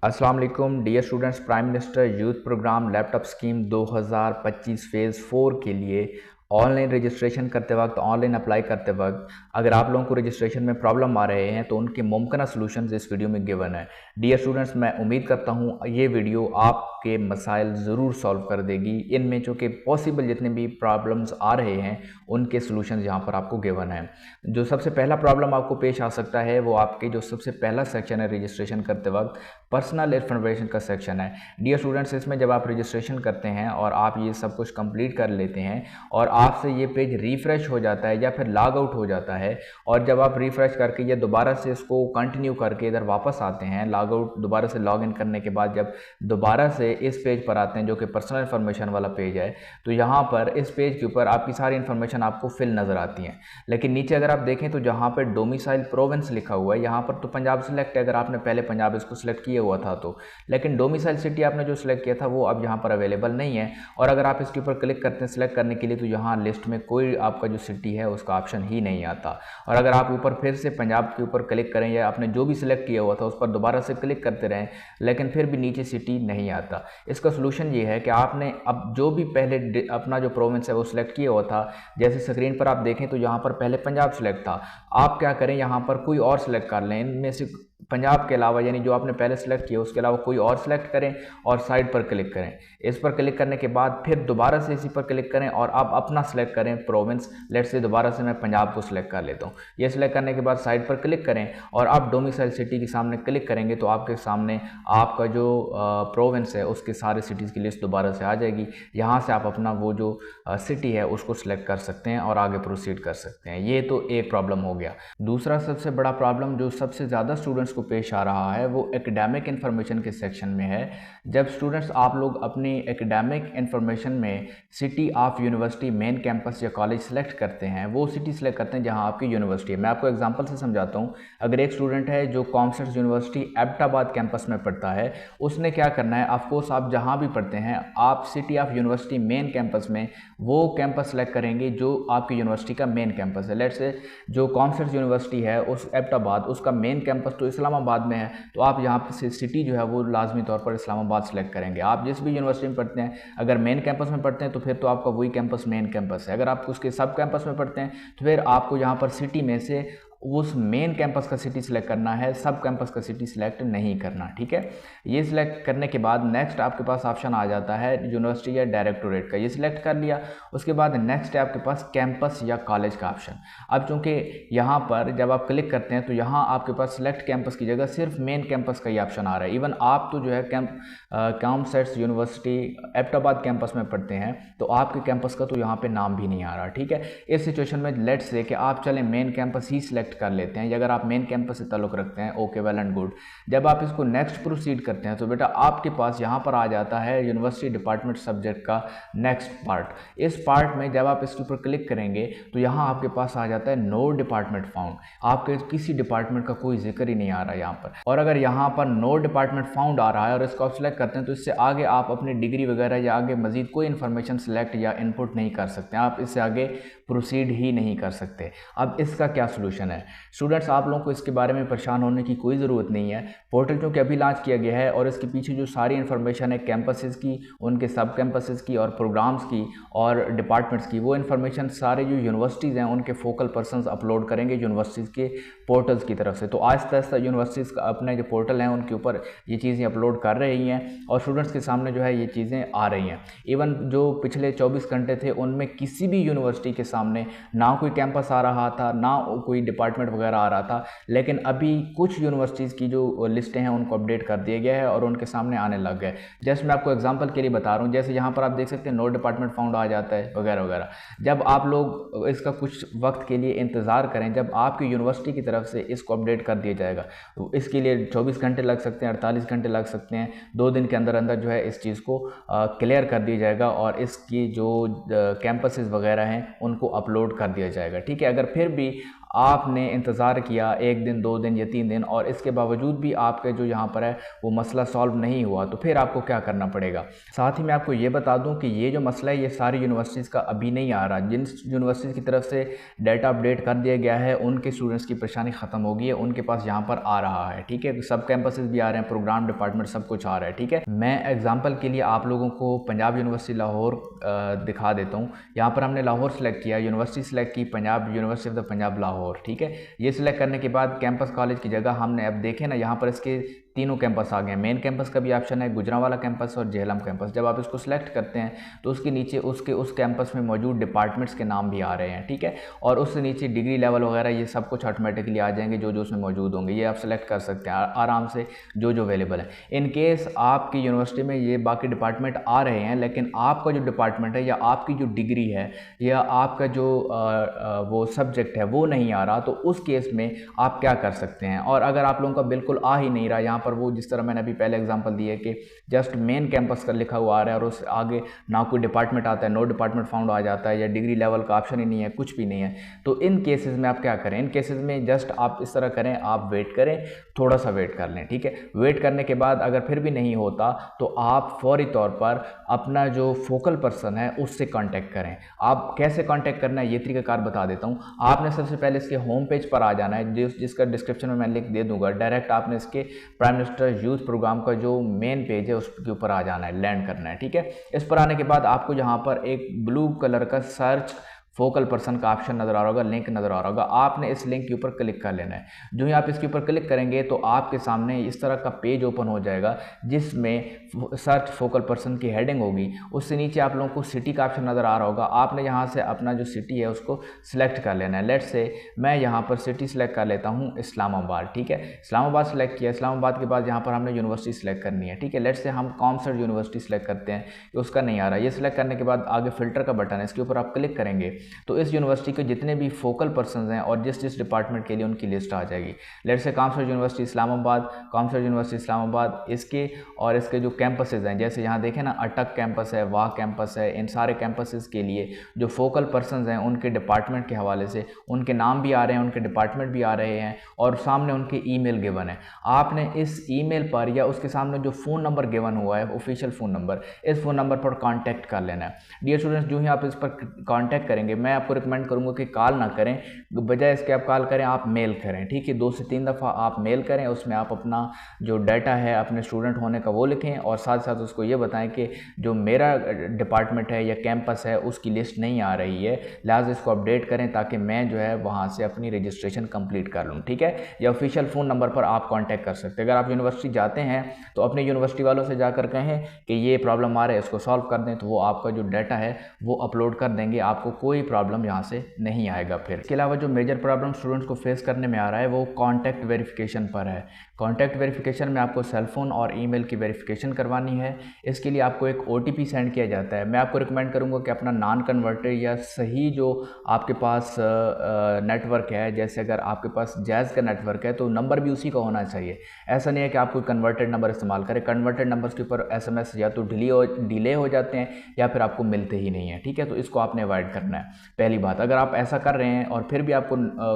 अस्सलाम वालेकुम dear students. Prime minister youth program laptop scheme 2025 phase 4 के लिए ऑनलाइन रजिस्ट्रेशन करते वक्त, ऑनलाइन अप्लाई करते वक्त अगर आप लोगों को रजिस्ट्रेशन में प्रॉब्लम आ रहे हैं तो उनके मुमकिन सलूशंस इस वीडियो में गिवन है। डियर स्टूडेंट्स, मैं उम्मीद करता हूँ ये वीडियो आपके मसाइल ज़रूर सॉल्व कर देगी। इनमें जो कि पॉसिबल जितने भी प्रॉब्लम्स आ रहे हैं उनके सलूशंस यहाँ पर आपको गिवन है। जो सबसे पहला प्रॉब्लम आपको पेश आ सकता है वो आपके जो सबसे पहला सेक्शन है रजिस्ट्रेशन करते वक्त, पर्सनल इन्फॉर्मेशन का सेक्शन है। डियर स्टूडेंट्स, इसमें जब आप रजिस्ट्रेशन करते हैं और आप ये सब कुछ कंप्लीट कर लेते हैं और आपसे ये पेज रिफ़्रेश हो जाता है या फिर लॉग आउट हो जाता है, और जब आप रिफ़्रेश करके या दोबारा से इसको कंटिन्यू करके इधर वापस आते हैं, लॉग आउट दोबारा से लॉग इन करने के बाद जब दोबारा से इस पेज पर आते हैं जो कि पर्सनल इन्फॉर्मेशन वाला पेज है, तो यहाँ पर इस पेज के ऊपर आपकी सारी इन्फॉर्मेशन आपको फिल नज़र आती है। लेकिन नीचे अगर आप देखें तो जहाँ पर डोमिसाइल प्रोविंस लिखा हुआ है यहाँ पर तो पंजाब सिलेक्ट है, अगर आपने पहले पंजाब इसको सिलेक्ट किया हुआ था तो, लेकिन डोमिसाइल सिटी आपने जो सिलेक्ट किया था वो अब यहाँ पर अवेलेबल नहीं है। और अगर आप इसके ऊपर क्लिक करते हैं सिलेक्ट करने के लिए तो यहाँ लिस्ट में कोई आपका जो सिटी है उसका ऑप्शन ही नहीं आता। और अगर आप ऊपर फिर से पंजाब के ऊपर क्लिक करें या आपने जो भी सिलेक्ट किया हुआ था उस पर दोबारा से क्लिक करते रहें लेकिन फिर भी नीचे सिटी नहीं आता। इसका सोल्यूशन ये है कि आपने अब जो भी पहले अपना जो प्रोविंस है वो सिलेक्ट किया हुआ था, जैसे स्क्रीन पर आप देखें तो यहाँ पर पहले पंजाब सिलेक्ट था, आप क्या करें यहाँ पर कोई और सिलेक्ट कर लें, इनमें से पंजाब के अलावा यानी जो आपने पहले सेलेक्ट किया उसके अलावा कोई और सेलेक्ट करें और साइड पर क्लिक करें। इस पर क्लिक करने के बाद फिर दोबारा से इसी पर क्लिक करें और आप अपना सेलेक्ट करें प्रोविंस। लेट्स से दोबारा से मैं पंजाब को सिलेक्ट कर लेता हूँ। ये सिलेक्ट करने के बाद साइड पर क्लिक करें और आप डोमिसाइल सिटी के सामने क्लिक करेंगे तो आपके सामने आपका जो प्रोविंस है उसके सारे सिटीज़ की लिस्ट दोबारा से आ जाएगी। यहाँ से आप अपना वो जो सिटी है उसको सिलेक्ट कर सकते हैं और आगे प्रोसीड कर सकते हैं। ये तो एक प्रॉब्लम हो गया। दूसरा सबसे बड़ा प्रॉब्लम जो सबसे ज़्यादा स्टूडेंट्स को पेश आ रहा है वो एकेडमिक इन्फॉर्मेशन के सेक्शन में है। जब स्टूडेंट्स आप लोग अपनी एकेडमिक इन्फॉर्मेशन में city of university main campus या कॉलेज सेलेक्ट करते हैं, वो सिटी सेलेक्ट करते हैं जहां आपकी यूनिवर्सिटी है। मैं आपको एग्जांपल से समझाता हूं। अगर एक स्टूडेंट है जो कॉमर्स यूनिवर्सिटी एबटाबाद कैंपस में पढ़ता है, उसने क्या करना है, ऑफकोर्स आप जहाँ भी पढ़ते हैं आप city of university main campus में वो कैंपस सेलेक्ट करेंगे जो आपकी यूनिवर्सिटी का मेन कैंपस है। लेट्स से जो कॉमर्स यूनिवर्सिटी है उस एबटाबाद उसका मेन कैंपस तो इस्लामाबाद में है, तो आप यहाँ पर सिटी जो है वो लाजमी तौर पर इस्लामाबाद सेलेक्ट करेंगे। आप जिस भी यूनिवर्सिटी में पढ़ते हैं, अगर मेन कैंपस में पढ़ते हैं तो फिर तो आपका वही कैंपस मेन कैंपस है। अगर आप उसके सब कैंपस में पढ़ते हैं तो फिर आपको यहाँ पर सिटी में से उस मेन कैंपस का सिटी सिलेक्ट करना है, सब कैंपस का सिटी सिलेक्ट नहीं करना। ठीक है, ये सिलेक्ट करने के बाद नेक्स्ट आपके पास ऑप्शन आ जाता है यूनिवर्सिटी या डायरेक्टोरेट का। ये सिलेक्ट कर लिया, उसके बाद नेक्स्ट है आपके पास कैंपस या कॉलेज का ऑप्शन। अब चूंकि यहाँ पर जब आप क्लिक करते हैं तो यहाँ आपके पास सिलेक्ट कैंपस की जगह सिर्फ मेन कैंपस का ही ऑप्शन आ रहा है। इवन आप तो जो है कॉमर्स यूनिवर्सिटी एबटाबाद कैंपस में पढ़ते हैं तो आपके कैंपस का तो यहाँ पे नाम भी नहीं आ रहा। ठीक है, इस सिचुएशन में लेट्स से कि आप चलें मेन कैंपस ही सिलेक्ट कर लेते हैं, या अगर आप मेन कैंपस से ताल्लुक़ रखते हैं, ओके वेल एंड गुड। जब आप इसको नेक्स्ट प्रोसीड करते हैं तो बेटा आपके पास यहाँ पर आ जाता है यूनिवर्सिटी डिपार्टमेंट सब्जेक्ट का नेक्स्ट पार्ट। इस पार्ट में जब आप इसके ऊपर क्लिक करेंगे तो यहाँ आपके पास आ जाता है नो डिपार्टमेंट फाउंड। आपके किसी डिपार्टमेंट का कोई जिक्र ही नहीं आ रहा यहाँ पर। और अगर यहाँ पर नो डिपार्टमेंट फाउंड आ रहा है और इसको आप सिलेक्ट करते हैं तो इससे आगे आप अपनी डिग्री वगैरह या आगे मजीद कोई इन्फॉर्मेशन सिलेक्ट या इनपुट नहीं कर सकते, आप इससे आगे प्रोसीड ही नहीं कर सकते। अब इसका क्या सोल्यूशन है स्टूडेंट्स? आप लोगों को इसके बारे में परेशान होने की कोई ज़रूरत नहीं है। पोर्टल क्योंकि अभी लॉन्च किया गया है और इसके पीछे जो सारी इन्फॉर्मेशन है कैंपसेस की, उनके सब कैंपसेस की और प्रोग्राम्स की और डिपार्टमेंट्स की, वो इन्फॉर्मेशन सारे जो यूनिवर्सिटीज़ हैं उनके फोकल पर्सनस अपलोड करेंगे यूनिवर्सिटीज़ के पोर्टल्स की तरफ से। तो आहिस्ता आहिस्ता यूनिवर्सिटीज़ का अपने जो पोर्टल हैं उनके ऊपर ये चीज़ें अपलोड कर रही हैं और स्टूडेंट्स के सामने जो है ये चीज़ें आ रही हैं। इवन जो पिछले 24 घंटे थे उनमें किसी भी यूनिवर्सिटी के सामने ना कोई कैंपस आ रहा था, ना कोई डिपार्टमेंट वगैरह आ रहा था, लेकिन अभी कुछ यूनिवर्सिटीज़ की जो लिस्टें हैं उनको अपडेट कर दिया गया है और उनके सामने आने लग गए। जैसे मैं आपको एग्जांपल के लिए बता रहा हूँ, जैसे यहाँ पर आप देख सकते हैं नो डिपार्टमेंट फाउंड आ जाता है वगैरह वगैरह। जब आप लोग इसका कुछ वक्त के लिए इंतज़ार करें, जब आपकी यूनिवर्सिटी की तरफ से इसको अपडेट कर दिया जाएगा, तो इसके लिए 24 घंटे लग सकते हैं, 48 घंटे लग सकते हैं, 2 दिन के अंदर अंदर जो है इस चीज़ को क्लियर कर दिया जाएगा और इसकी जो कैंपसेस वगैरह हैं उनको अपलोड कर दिया जाएगा। ठीक है, अगर फिर भी आपने इंतज़ार किया 1 दिन 2 दिन या 3 दिन और इसके बावजूद भी आपके जो यहाँ पर है वो मसला सॉल्व नहीं हुआ, तो फिर आपको क्या करना पड़ेगा। साथ ही मैं आपको ये बता दूं कि ये जो मसला है ये सारी यूनिवर्सिटीज़ का अभी नहीं आ रहा। जिन यूनिवर्सिटीज़ की तरफ से डाटा अपडेट कर दिया गया है उनके स्टूडेंट्स की परेशानी ख़त्म हो गई है, उनके पास यहाँ पर आ रहा है, ठीक है। सब कैंपसेस भी आ रहे हैं, प्रोग्राम डिपार्टमेंट सब कुछ आ रहा है, ठीक है। मैं एग्जाम्पल के लिए आप लोगों को पंजाब यूनिवर्सिटी लाहौर दिखा देता हूँ। यहाँ पर हमने लाहौर सेलेक्ट किया, यूनिवर्सिटी सेलेक्ट की Punjab, university of the Punjab Lahore, ठीक है। ये सिलेक्ट करने के बाद कैंपस कॉलेज की जगह हमने अब देखे ना, यहाँ पर इसके तीनों कैंपस आ गए। मेन कैंपस का भी ऑप्शन है, गुजरांवाला कैंपस और जेहलम कैंपस। जब आप इसको सिलेक्ट करते हैं तो उसके नीचे उस कैंपस में मौजूद डिपार्टमेंट्स के नाम भी आ रहे हैं, ठीक है। और उससे नीचे डिग्री लेवल वगैरह ये सब कुछ ऑटोमेटिकली आ जाएंगे, जो उसमें मौजूद होंगे। ये आप सेलेक्ट कर सकते हैं आराम से, जो अवेलेबल है। इन केस आपकी यूनिवर्सिटी में ये बाकी डिपार्टमेंट आ रहे हैं लेकिन आपका जो डिपार्टमेंट है या आपकी जो डिग्री है या आपका जो वो सब्जेक्ट है वो नहीं आ रहा, तो उस केस में आप क्या कर सकते हैं। और अगर आप लोगों का बिल्कुल आ ही नहीं रहा, यहाँ पर वो जिस तरह मैंने अभी पहले एग्जांपल दिए कि जस्ट मेन कैंपस का लिखा हुआ आ रहा है और उस आगे ना कोई डिपार्टमेंट आता है, नो डिपार्टमेंट फाउंड आ जाता है, या डिग्री लेवल का ऑप्शन ही नहीं है, कुछ भी नहीं है, तो इन केसेस में आप क्या करें। इन केसेस में जस्ट आप इस तरह करें, आप वेट करें, थोड़ा सा वेट कर लें, ठीक है। वेट करने के बाद अगर फिर भी नहीं होता तो आप फौरी तौर पर अपना जो फोकल पर्सन है उससे कांटेक्ट करें। आप कैसे कांटेक्ट करना है ये तरीकाकार बता देता हूँ। आपने सबसे पहले इसके होम पेज पर आ जाना है, जिसका डिस्क्रिप्शन में मैं लिंक दे दूंगा। डायरेक्ट आपने इसके प्राइम मिनिस्टर यूथ प्रोग्राम का जो मेन पेज है उसके ऊपर आ जाना है, लैंड करना है, ठीक है। इस पर आने के बाद आपको यहाँ पर एक ब्लू कलर का सर्च फोकल पर्सन का ऑप्शन नज़र आ रहा होगा, लिंक नज़र आ रहा होगा। आपने इस लिंक के ऊपर क्लिक कर लेना है। जो ही आप इसके ऊपर क्लिक करेंगे तो आपके सामने इस तरह का पेज ओपन हो जाएगा जिसमें सर्च फोकल पर्सन की हेडिंग होगी। उससे नीचे आप लोगों को सिटी का ऑप्शन नज़र आ रहा होगा। आपने यहाँ से अपना जो सिटी है उसको सिलेक्ट कर लेना है। लेट्स से मैं यहाँ पर सिटी सिलेक्ट कर लेता हूँ इस्लामाबाद, ठीक है। इस्लामाबाद सेलेक्ट किया। इस्लामाबाद के बाद यहाँ पर हमने यूनिवर्सिटी सेलेक्ट करनी है, ठीक है। लेट्स से हम कॉमर्स यूनिवर्सिटी सेलेक्ट करते हैं कि उसका नहीं आ रहा। ये सिलेक्ट करने के बाद आगे फिल्टर का बटन है, इसके ऊपर आप क्लिक करेंगे तो इस यूनिवर्सिटी के जितने भी फोकल पर्सन्स हैं और जिस डिपार्टमेंट के लिए उनकी लिस्ट आ जाएगी। Let's say commerce university Islamabad, commerce university Islamabad, इसके और इसके जो कैंपसेस हैं, जैसे यहाँ देखें ना, अटक कैंपस है, वाह कैंपस है, इन सारे कैंपसेस के लिए जो फोकल पर्सन्स हैं उनके डिपार्टमेंट के हवाले से उनके नाम भी आ रहे हैं, उनके डिपार्टमेंट भी आ रहे हैं और सामने उनके ईमेल गिवन है। आपने इस ईमेल पर या उसके सामने जो फ़ोन नंबर गिवन हुआ है, ऑफिशियल फ़ोन नंबर, इस फ़ोन नंबर पर कॉन्टैक्ट कर लेना है। डियर स्टूडेंट्स, जो ही आप इस पर कॉन्टैक्ट करेंगे, मैं आपको रिकमेंड करूँगा कि कॉल ना करें, बजाय इसके आप कॉल करें, आप मेल करें, ठीक है। 2 से 3 दफ़ा आप मेल करें, उसमें आप अपना जो डाटा है अपने स्टूडेंट होने का वो लिखें और साथ साथ उसको ये बताएं कि जो मेरा डिपार्टमेंट है या कैंपस है उसकी लिस्ट नहीं आ रही है, लिहाजा इसको अपडेट करें ताकि मैं जो है वहाँ से अपनी रजिस्ट्रेशन कंप्लीट कर लूँ, ठीक है। या ऑफिशियल फ़ोन नंबर पर आप कॉन्टैक्ट कर सकते हैं। अगर आप यूनिवर्सिटी जाते हैं तो अपने यूनिवर्सिटी वालों से जाकर कहें कि ये प्रॉब्लम आ रहा है, इसको सॉल्व कर दें, तो वो आपका जो डाटा है वो अपलोड कर देंगे, आपको कोई प्रॉब्लम यहाँ से नहीं आएगा। फिर इसके अलावा जो मेजर प्रॉब्लम स्टूडेंट्स को फेस करने में आ रहा है वो कॉन्टैक्ट वेरिफिकेशन पर है। कॉन्टैक्ट वेरिफिकेशन में आपको सेलफोन और ईमेल की वेरिफिकेशन करवानी है। इसके लिए आपको एक OTP सेंड किया जाता है। मैं आपको रिकमेंड करूंगा कि अपना नॉन कन्वर्टेड या सही जो आपके पास नेटवर्क है, जैसे अगर आपके पास जैज़ का नेटवर्क है तो नंबर भी उसी का होना चाहिए। ऐसा नहीं है कि आप कोई कन्वर्टेड नंबर इस्तेमाल करें। कन्वर्टेड नंबर्स के ऊपर SMS या तो डिले हो जाते हैं या फिर आपको मिलते ही नहीं है, ठीक है। तो इसको आपने अवॉइड करना है। पहली बात, अगर आप ऐसा कर रहे हैं और फिर भी आपको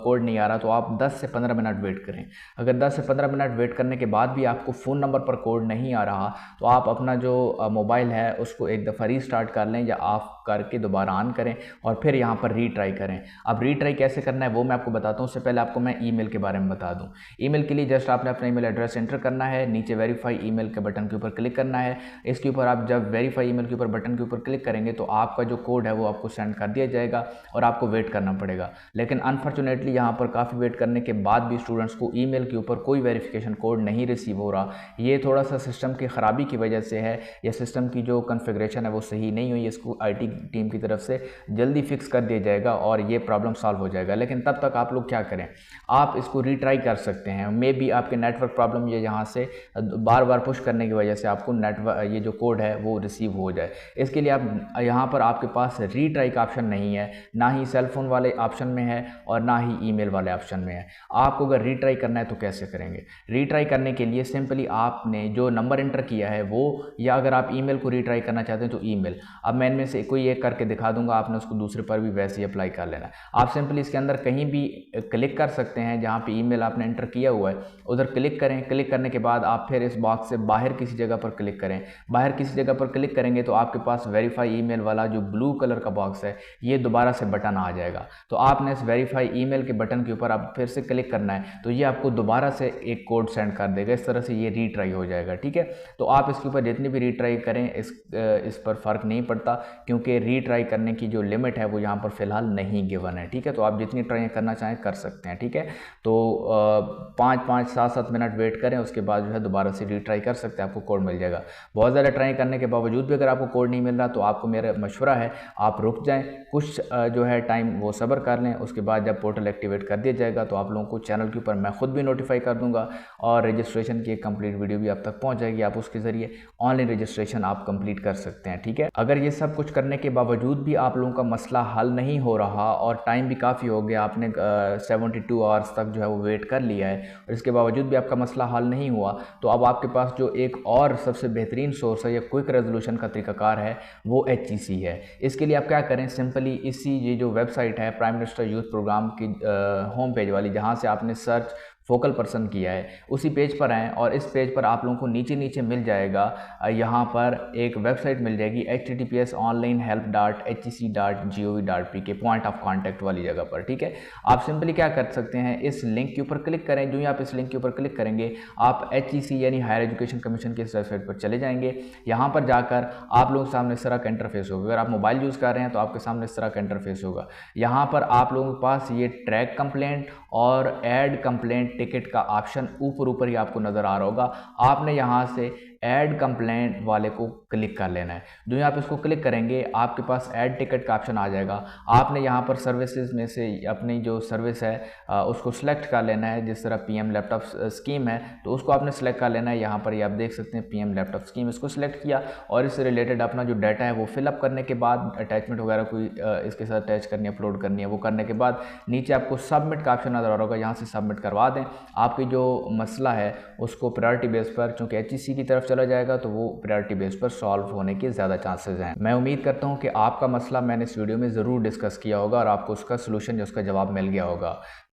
कोड नहीं आ रहा तो आप 10 से 15 मिनट वेट करें। अगर 10 से 15 मिनट वेट करने के बाद भी आपको फ़ोन नंबर पर कोड नहीं आ रहा तो आप अपना जो मोबाइल है उसको एक दफ़ा रीस्टार्ट कर लें या ऑफ करके दोबारा ऑन करें और फिर यहाँ पर रीट्राई करें। अब रीट्राई कैसे करना है वो मैं आपको बताता हूँ। उससे पहले आपको मैं ईमेल के बारे में बता दूँ। ईमेल के लिए जस्ट आपने अपना ईमेल एड्रेस एंटर करना है, नीचे वेरीफाई ईमेल के बटन के ऊपर क्लिक करना है। इसके ऊपर आप जब वेरीफाई ईमेल के ऊपर बटन के ऊपर क्लिक करेंगे तो आपका जो कोड है वो आपको सेंड कर दिया जाएगा और आपको वेट करना पड़ेगा। लेकिन अनफॉर्चुनेटली यहाँ पर काफ़ी वेट करने के बाद भी स्टूडेंट्स को ईमेल के ऊपर कोई वेरिफिकेशन कोड नहीं रिसीव हो रहा। ये थोड़ा सा सिस्टम की ख़राबी की वजह से है, या सिस्टम की जो कॉन्फ़िगरेशन है वो सही नहीं हुई। इसको IT टीम की तरफ से जल्दी फिक्स कर दिया जाएगा और ये प्रॉब्लम सॉल्व हो जाएगा। लेकिन तब तक आप लोग क्या करें, आप इसको रीट्राई कर सकते हैं। मे बी आपके नेटवर्क प्रॉब्लम या यहाँ से बार बार पुश करने की वजह से आपको नेटवर्क ये जो कोड है वो रिसीव हो जाए। इसके लिए आप यहाँ पर आपके पास रीट्राई का ऑप्शन नहीं है, ना ही सेलफोन वाले ऑप्शन में है और ना ही ईमेल वाले ऑप्शन में है। आपको अगर रीट्राई करना है तो कैसे करेंगे? रीट्राई करने के लिए सिंपली आपने जो नंबर एंटर किया है वो, या अगर आप ईमेल को रीट्राई करना चाहते हैं तो ईमेल। अब मैं इनमें से कोई ये करके दिखा दूंगा, आपने उसको दूसरे पर भी वैसे ही अप्लाई कर लेना है। आप सिंपली इसके अंदर कहीं भी क्लिक कर सकते हैं, जहाँ पे ईमेल आपने एंटर किया हुआ है उधर क्लिक करें। क्लिक करने के बाद आप फिर इस बॉक्स से बाहर किसी जगह पर क्लिक करें। बाहर किसी जगह पर क्लिक करेंगे तो आपके पास वेरीफाई ईमेल वाला जो ब्लू कलर का बॉक्स है ये दोबारा से बटन आ जाएगा। तो आपने इस वेरीफाई ईमेल के बटन के ऊपर आप फिर से क्लिक करना है, तो ये आपको दोबारा से एक कोड सेंड कर देगा। इस तरह से ये रीट्राई हो जाएगा, ठीक है। तो आप इसके ऊपर जितनी भी रीट्राई करें इस पर फ़र्क नहीं पड़ता, क्योंकि रीट्राई करने की जो लिमिट है वो यहाँ पर फ़िलहाल नहीं गिवन है, ठीक है। तो आप जितनी ट्राई करना चाहें कर सकते हैं, ठीक है। तो 5-5, 7-7 मिनट वेट करें, उसके बाद जो है दोबारा से रीट्राई कर सकते हैं, आपको कोड मिल जाएगा। बहुत ज़्यादा ट्राई करने के बावजूद भी अगर आपको कोड नहीं मिल रहा तो आपको मेरा मशवरा है आप रुक जाएं, कुछ जो है टाइम वो सब्र कर लें। उसके बाद जब पोर्टल एक्टिवेट कर दिया जाएगा तो आप लोगों को चैनल के ऊपर मैं खुद भी नोटिफाई कर दूंगा और रजिस्ट्रेशन की एक कंप्लीट वीडियो भी आप तक पहुंच जाएगी। आप उसके ज़रिए ऑनलाइन रजिस्ट्रेशन आप कंप्लीट कर सकते हैं, ठीक है। अगर ये सब कुछ करने के बावजूद भी आप लोगों का मसला हल नहीं हो रहा और टाइम भी काफ़ी हो गया, आपने 72 आवर्स तक जो है वो वेट कर लिया है और इसके बावजूद भी आपका मसला हल नहीं हुआ, तो अब आपके पास जो एक और सबसे बेहतरीन सोर्स है या क्विक रेजोल्यूशन का तरीकाकार है वो HEC है। इसके लिए आप क्या करें, सिंपली इसी ये जो वेबसाइट है प्राइम मिनिस्टर यूथ प्रोग्राम की होम पेज वाली, जहाँ से आपने सर्च फोकल पर्सन किया है, उसी पेज पर आएँ और इस पेज पर आप लोगों को नीचे नीचे मिल जाएगा, यहाँ पर एक वेबसाइट मिल जाएगी https://onlinehelp.hec.gov.pk पॉइंट ऑफ कॉन्टैक्ट वाली जगह पर, ठीक है। आप सिंपली क्या कर सकते हैं, इस लिंक के ऊपर क्लिक करें। जो ही आप इस लिंक के ऊपर क्लिक करेंगे आप HEC यानी हायर एजुकेशन कमीशन की इस वेबसाइट पर चले जाएंगे। यहाँ पर जाकर आप लोगों के सामने इस तरह का इंटरफेस होगा। अगर आप मोबाइल यूज़ कर रहे हैं तो आपके सामने इस तरह का इंटरफेस होगा। यहाँ पर आप लोगों के पास ये ट्रैक कंप्लेंट और ऐड कंप्लेंट टिकट का ऑप्शन ऊपर ही आपको नज़र आ रहा होगा। आपने यहाँ से ऐड कंप्लेंट वाले को क्लिक कर लेना है। जो ही आप इसको क्लिक करेंगे आपके पास ऐड टिकट का ऑप्शन आ जाएगा। आपने यहाँ पर सर्विसेज में से अपनी जो सर्विस है उसको सिलेक्ट कर लेना है। जिस तरह PM लैपटॉप स्कीम है तो उसको आपने सेलेक्ट कर लेना है। यहाँ पर ये आप देख सकते हैं PM लैपटॉप स्कीम, इसको सिलेक्ट किया और इससे रिलेटेड अपना जो डाटा है वो फिलअप करने के बाद अटैचमेंट वगैरह कोई इसके साथ अटैच करनी है, अपलोड करनी है, वो करने के बाद नीचे आपको सबमिट का ऑप्शन नज़र आ रहा होगा। यहाँ से सबमिट करवा दें। आपकी जो मसला है उसको प्रायोरिटी बेस पर, चूँकि HEC की तरफ चला जाएगा तो वो प्रायोरिटी बेस पर सॉल्व होने के ज़्यादा चांसेस हैं। मैं उम्मीद करता हूँ कि आपका मसला मैंने इस वीडियो में ज़रूर डिस्कस किया होगा और आपको उसका सलूशन या उसका जवाब मिल गया होगा।